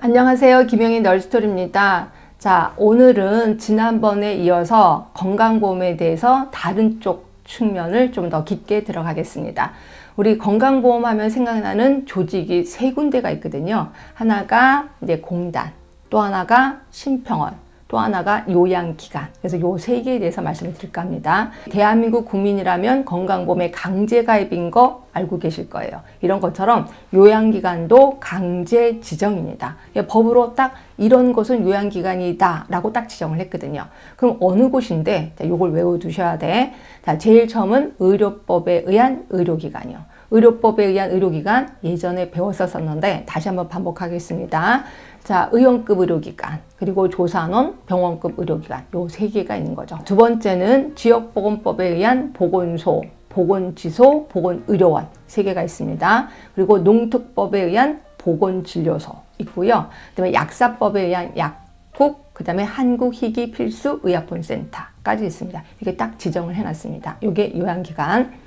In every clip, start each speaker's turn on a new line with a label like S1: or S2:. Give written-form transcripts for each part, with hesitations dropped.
S1: 안녕하세요. 김영희 널스토리입니다. 자, 오늘은 지난번에 이어서 건강보험에 대해서 다른 쪽 측면을 좀 더 깊게 들어가겠습니다. 우리 건강보험 하면 생각나는 조직이 세 군데가 있거든요. 하나가 이제 공단, 또 하나가 심평원, 또 하나가 요양기관. 그래서 요 세 개에 대해서 말씀을 드릴까 합니다. 대한민국 국민이라면 건강보험에 강제가입인 거 알고 계실 거예요. 이런 것처럼 요양기관도 강제 지정입니다. 법으로 딱 이런 곳은 요양기관이다 라고 딱 지정을 했거든요. 그럼 어느 곳인데, 자, 요걸 외워두셔야 돼. 자, 제일 처음은 의료법에 의한 의료기관이요. 의료법에 의한 의료기관 예전에 배웠었는데 다시 한번 반복하겠습니다. 자, 의원급 의료기관, 그리고 조산원, 병원급 의료기관, 요 세 개가 있는 거죠. 두 번째는 지역보건법에 의한 보건소, 보건지소, 보건의료원 세 개가 있습니다. 그리고 농특법에 의한 보건진료소 있고요. 그 다음에 약사법에 의한 약국, 그 다음에 한국희귀필수의약품센터까지 있습니다. 이게 딱 지정을 해놨습니다. 이게 요양기관.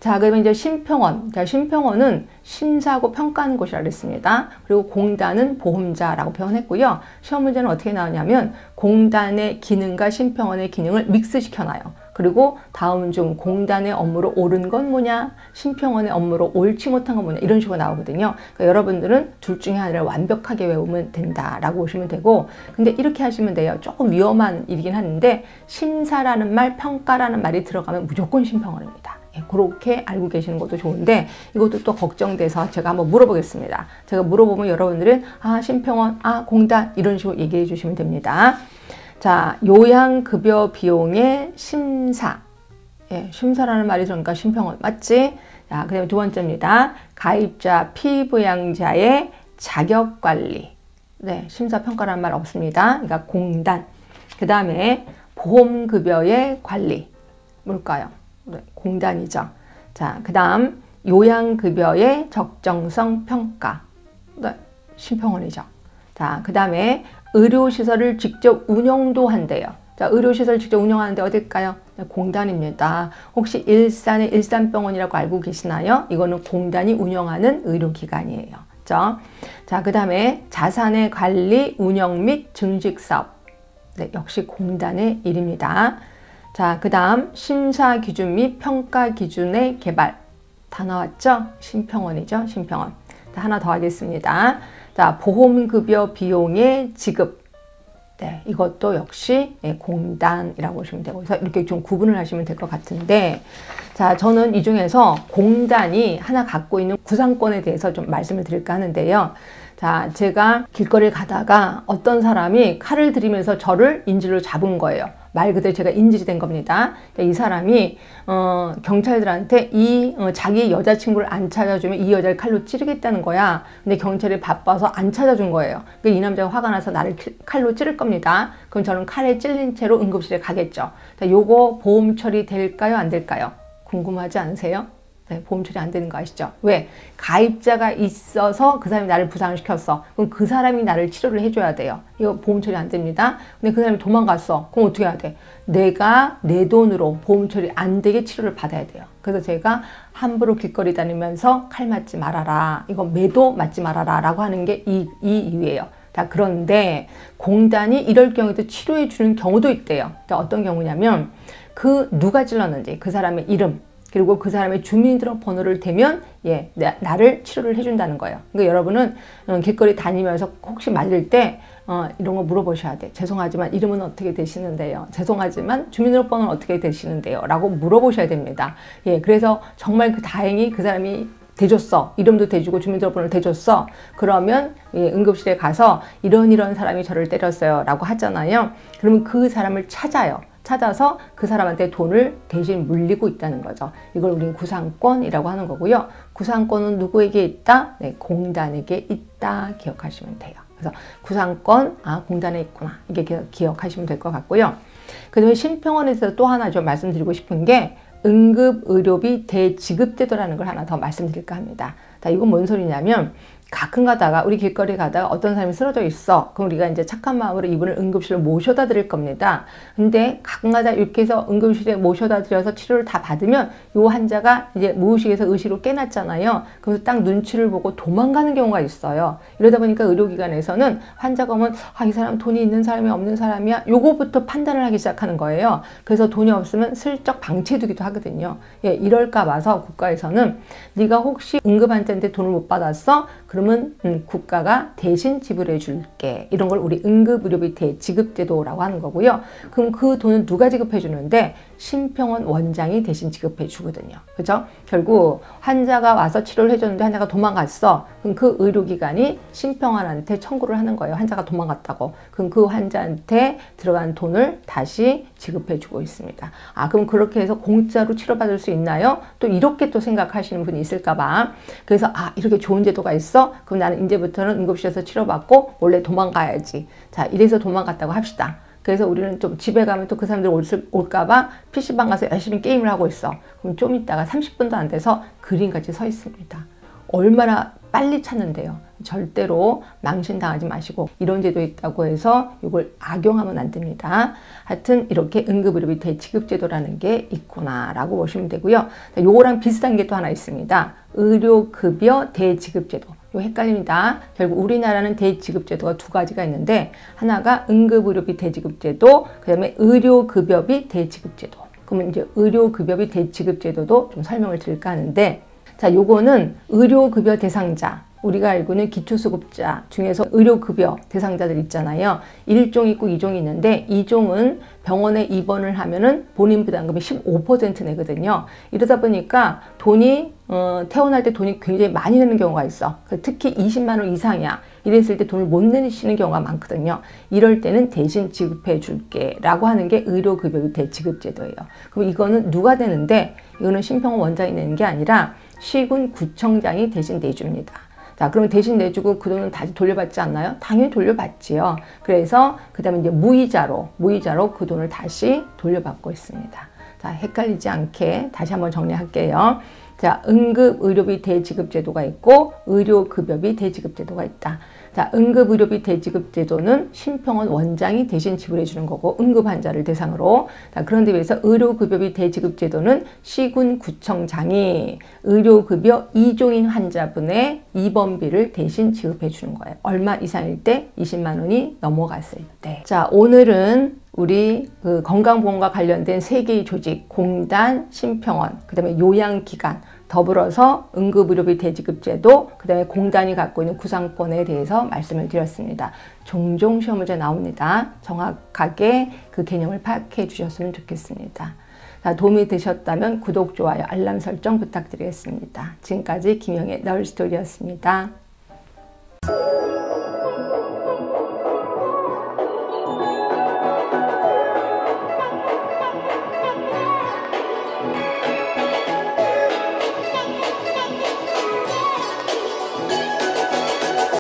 S1: 자, 그러면 이제 심평원. 자, 심평원은 심사하고 평가하는 곳이라고 그랬습니다. 그리고 공단은 보험자라고 표현했고요. 시험 문제는 어떻게 나오냐면 공단의 기능과 심평원의 기능을 믹스시켜놔요. 그리고 다음 중 공단의 업무로 옳은 건 뭐냐, 심평원의 업무로 옳지 못한 건 뭐냐, 이런 식으로 나오거든요. 그러니까 여러분들은 둘 중에 하나를 완벽하게 외우면 된다라고 보시면 되고, 근데 이렇게 하시면 돼요. 조금 위험한 일이긴 하는데 심사라는 말, 평가라는 말이 들어가면 무조건 심평원입니다. 그렇게 알고 계시는 것도 좋은데, 이것도 또 걱정돼서 제가 한번 물어보겠습니다. 제가 물어보면 여러분들은 심평원, 공단 이런 식으로 얘기해 주시면 됩니다. 자, 요양급여 비용의 심사. 심사라는 말이 들어가니까 심평원 맞지? 자, 그 다음에 두 번째입니다. 가입자 피부양자의 자격관리. 네, 심사평가라는 말 없습니다. 그러니까 공단. 그 다음에 보험급여의 관리. 뭘까요? 네, 공단이죠. 자, 그 다음 요양급여의 적정성 평가. 네, 심평원이죠. 자, 그 다음에 의료시설을 직접 운영도 한대요. 자, 의료시설 직접 운영하는데 어딜까요? 네, 공단입니다. 혹시 일산의 일산병원이라고 알고 계시나요? 이거는 공단이 운영하는 의료기관이에요. 그렇죠? 자, 그 다음에 자산의 관리, 운영 및 증식사업. 네, 역시 공단의 일입니다. 자, 그 다음 심사 기준 및 평가 기준의 개발. 다 나왔죠? 심평원이죠? 심평원. 자, 하나 더 하겠습니다. 자, 보험급여 비용의 지급. 네, 이것도 역시 공단이라고 보시면 되고, 그래서 이렇게 좀 구분을 하시면 될 것 같은데, 자, 저는 이 중에서 공단이 하나 갖고 있는 구상권에 대해서 좀 말씀을 드릴까 하는데요. 자, 제가 길거리를 가다가 어떤 사람이 칼을 들이면서 저를 인질로 잡은 거예요. 말 그대로 제가 인질이 된 겁니다. 이 사람이 경찰들한테 자기 여자친구를 안 찾아주면 이 여자를 칼로 찌르겠다는 거야. 근데 경찰이 바빠서 안 찾아준 거예요. 그러니까 이 남자가 화가 나서 나를 칼로 찌를 겁니다. 그럼 저는 칼에 찔린 채로 응급실에 가겠죠. 자, 요거 보험 처리 될까요? 안 될까요? 궁금하지 않으세요? 네, 보험 처리 안 되는 거 아시죠? 왜? 가입자가 있어서 그 사람이 나를 부상을 시켰어. 그럼 그 사람이 나를 치료를 해줘야 돼요. 이거 보험 처리 안 됩니다. 근데 그 사람이 도망갔어. 그럼 어떻게 해야 돼? 내가 내 돈으로 보험 처리 안 되게 치료를 받아야 돼요. 그래서 제가 함부로 길거리 다니면서 칼 맞지 말아라. 이거 매도 맞지 말아라. 라고 하는 게 이 이유예요. 자, 그런데 공단이 이럴 경우에도 치료해 주는 경우도 있대요. 자, 어떤 경우냐면 누가 찔렀는지 그 사람의 이름, 그리고 그 사람의 주민등록번호를 대면 나를 치료를 해준다는 거예요. 그러니까 여러분은 길거리 다니면서 혹시 맞을 때 이런 거 물어보셔야 돼. 죄송하지만 이름은 어떻게 되시는데요? 죄송하지만 주민등록번호는 어떻게 되시는데요? 라고 물어보셔야 됩니다. 그래서 정말 다행히 그 사람이 대줬어. 이름도 대주고 주민등록번호를 대줬어. 그러면 응급실에 가서 이런 사람이 저를 때렸어요. 라고 하잖아요. 그러면 그 사람을 찾아서 그 사람한테 돈을 대신 물리고 있다는 거죠. 이걸 우린 구상권이라고 하는 거고요. 구상권은 누구에게 있다? 네, 공단에게 있다. 기억하시면 돼요. 그래서 구상권, 공단에 있구나. 이게 기억하시면 될 것 같고요. 그 다음에 심평원에서 또 하나 좀 말씀드리고 싶은 게 응급의료비 대지급제도라는 걸 하나 더 말씀드릴까 합니다. 자, 이건 뭔 소리냐면 가끔 가다가 우리 길거리 가다가 어떤 사람이 쓰러져 있어. 그럼 우리가 이제 착한 마음으로 이분을 응급실로 모셔다 드릴 겁니다. 근데 가끔 가다 이렇게 해서 응급실에 모셔다 드려서 치료를 다 받으면 요 환자가 이제 무의식에서 의식으로 깨났잖아요. 그래서 딱 눈치를 보고 도망가는 경우가 있어요. 이러다 보니까 의료기관에서는 환자가 오면 이 사람 돈이 있는 사람이 없는 사람이야. 요거부터 판단을 하기 시작하는 거예요. 그래서 돈이 없으면 슬쩍 방치해두기도 하거든요. 예, 이럴까 봐서 국가에서는 네가 혹시 응급환자인데 돈을 못 받았어? 그러면 국가가 대신 지불해 줄게. 이런 걸 우리 응급의료비 대지급제도라고 하는 거고요. 그럼 그 돈은 누가 지급해 주는데 심평원 원장이 대신 지급해 주거든요. 그죠? 결국 환자가 와서 치료를 해줬는데 환자가 도망갔어. 그럼 그 의료기관이 심평원한테 청구를 하는 거예요. 환자가 도망갔다고. 그럼 그 환자한테 들어간 돈을 다시 지급해 주고 있습니다. 그럼 그렇게 해서 공짜로 치료받을 수 있나요? 또 이렇게 또 생각하시는 분이 있을까 봐. 그래서 이렇게 좋은 제도가 있어? 그럼 나는 이제부터는 응급실에서 치료받고 원래 도망가야지. 자, 이래서 도망갔다고 합시다. 그래서 우리는 좀 집에 가면 또 그 사람들 올까봐 PC방 가서 열심히 게임을 하고 있어. 그럼 좀 있다가 30분도 안 돼서 그림같이 서 있습니다. 얼마나 빨리 찾는데요. 절대로 망신당하지 마시고 이런 제도 있다고 해서 이걸 악용하면 안 됩니다. 하여튼 이렇게 응급의료비 대지급제도라는 게 있구나라고 보시면 되고요. 요거랑 비슷한 게 또 하나 있습니다. 의료급여 대지급제도. 이거 헷갈립니다. 결국 우리나라는 대지급제도가 두 가지가 있는데 하나가 응급의료비 대지급제도, 그 다음에 의료급여비 대지급제도. 그러면 이제 의료급여비 대지급제도도 좀 설명을 드릴까 하는데, 자, 요거는 의료급여 대상자, 우리가 알고는 기초수급자 중에서 의료급여 대상자들 있잖아요. 1종 있고 2종이 있는데 2종은 병원에 입원을 하면은 본인 부담금이 15% 내거든요. 이러다 보니까 돈이 퇴원할 때 돈이 굉장히 많이 내는 경우가 있어. 특히 20만 원 이상이야. 이랬을 때 돈을 못 내시는 경우가 많거든요. 이럴 때는 대신 지급해 줄게 라고 하는 게 의료급여비 대지급제도예요. 그럼 이거는 누가 되는데, 이거는 심평원 원장이 내는 게 아니라 시군구청장이 대신 내줍니다. 자, 그러면 대신 내주고 그 돈은 다시 돌려받지 않나요? 당연히 돌려받지요. 그래서 그 다음에 이제 무이자로 그 돈을 다시 돌려받고 있습니다. 자, 헷갈리지 않게 다시 한번 정리할게요. 자, 응급의료비 대지급제도가 있고 의료급여비 대지급제도가 있다. 자, 응급의료비 대지급제도는 심평원 원장이 대신 지불해 주는 거고 응급환자를 대상으로. 자, 그런데 비해서 의료급여비 대지급제도는 시군구청장이 의료급여 2종인 환자분의 입원비를 대신 지급해 주는 거예요. 얼마 이상일 때? 20만 원이 넘어갔을 때. 자, 오늘은 우리 그 건강보험과 관련된 세 개의 조직, 공단, 심평원, 그 다음에 요양기관, 더불어서 응급의료비 대지급제도, 그 다음에 공단이 갖고 있는 구상권에 대해서 말씀을 드렸습니다. 종종 시험 문제 나옵니다. 정확하게 그 개념을 파악해 주셨으면 좋겠습니다. 자, 도움이 되셨다면 구독, 좋아요, 알람 설정 부탁드리겠습니다. 지금까지 김영의 너울스토리였습니다.